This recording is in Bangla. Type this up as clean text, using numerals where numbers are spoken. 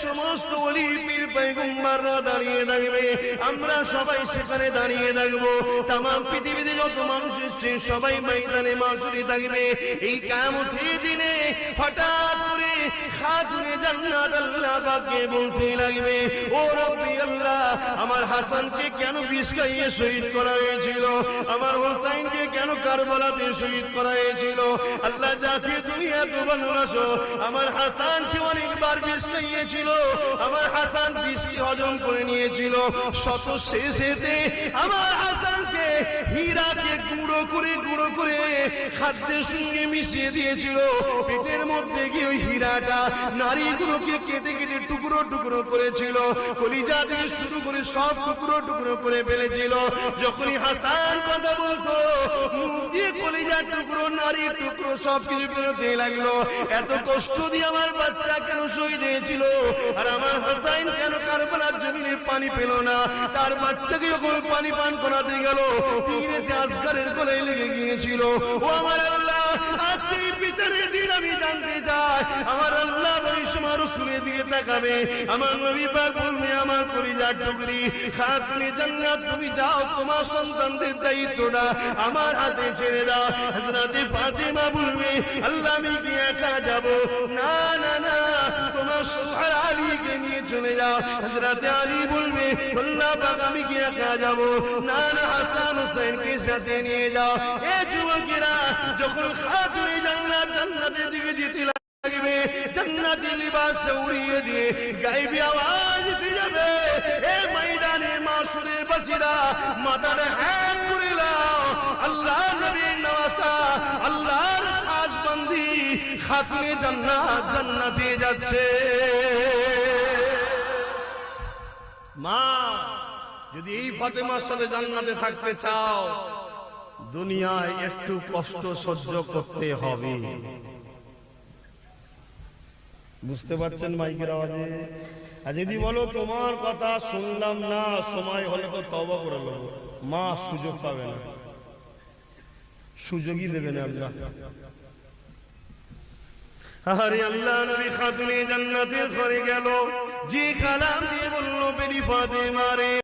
সমস্ত ওলি পীর পয়গম্বররা দাঁড়িয়ে থাকবে, আমরা সবাই সেখানে দাঁড়িয়ে থাকবো। তাম পৃথিবীতে যত মানুষ এসছে সবাই ময়দানে মাশরে থাকবে। এই কিয়ামতের দিনে হঠাৎ করে খাতুনে জান্নাত আল্লাহ পাককে বলতে লাগবে, ও রব্বি আল্লাহ, আমার হাসানকে কেন বিষ খাইয়ে শহীদ করা হয়েছিল, আমার হোসাইনকে কেন কারবালাতে শহীদ করা হয়েছিল। আল্লাহ, যাকে তুমি এত ভালোবাসো, আমার হাসানকে অনেকবার বিষ খাইয়েছিল, আমার হাসান বিষকে হজম করে নিয়েছিল। শত শেষেতে আমার হাসানকে হীরাকে গুঁড়ো করে খাদ্যের সঙ্গে মিশিয়ে দিয়েছিল। পেটের মধ্যে গিয়ে ওই হীরাটা নারীগুলোকে কেটে টুকরো করেছিল, কলিজা থেকে শুরু করে সব টুকরো করে ফেলেছিল। যখনই হাসান কথা বলতো, মুখ দিয়ে কলিজার টুকরো, নারীর টুকরো সব কিছু বেরোতে লাগলো। এত কষ্ট দিয়ে আমার বাচ্চা কেন শহীদ হয়েছিল, আর আমার হাসাইন কেন কারবালার জমিনে পানি পেল না? তার বাচ্চাকে যখন পানি পান করাতে গেল, তীরে সে আসগারের গলায় লেগে গিয়েছিল। ও আমার আল্লাহ, আজ সেই বিচারের দিন আমি জানতে চাই, আমার আল্লাহ বৈষ্ণব রাসূলের দিকে তাকাবে, আমার নবী পাক বলবে, আমার কলিজার টুকরি খাতুনে জান্নাত, তুমি যাও, তোমার সন্তানদের দায়িত্বটা আমার হাতে ছেড়ে দাও। হযরতে ফাতেমা বলবে, আল্লাহ, আমি কি একা যাব? না না না, তোমার সোহার আলীকে নিয়ে চলে যাও। হযরতে আলী বলবে, আল্লাহ পাক, আমি কি একা যাব? না না, হাসান হোসেনকে সাথে নিয়ে যাও। এ যুবকেরা, যখন খাতুনে জান্নাত জান্নাতের দিকে যেতে লাগবে, জান্নাতি লিবাস উড়িয়ে দিয়ে গায়েবী আওয়াজ এসে যাবে, এ ময়দানে মাশরের বাসীরা, মাথাটা হ্যাঁ করে নাও, আল্লাহ নবীর নওয়াসা, আল্লাহর খাস বান্দি খাতুনে জান্নাত জান্নাতে যাচ্ছে। মা, যদি এই ফাতেমার সাথে জান্নাতে থাকতে চাও, দুনিয়ায় একটু কষ্ট সহ্য করতে হবে। বুঝতে পারছেন মাইকের আওয়াজে? আর যদি বলো তোমার কথা শুনলাম না, সময় হলে তো তওবা করে নেব, মা সুযোগ পাবে না, সুযোগই দেবে না আল্লাহ। আরে আল্লাহ নবী খাতুনে জান্নাতের ঘরে গেল, যে কালাম দিয়ে বলল, বেরি ফাতেমা রে,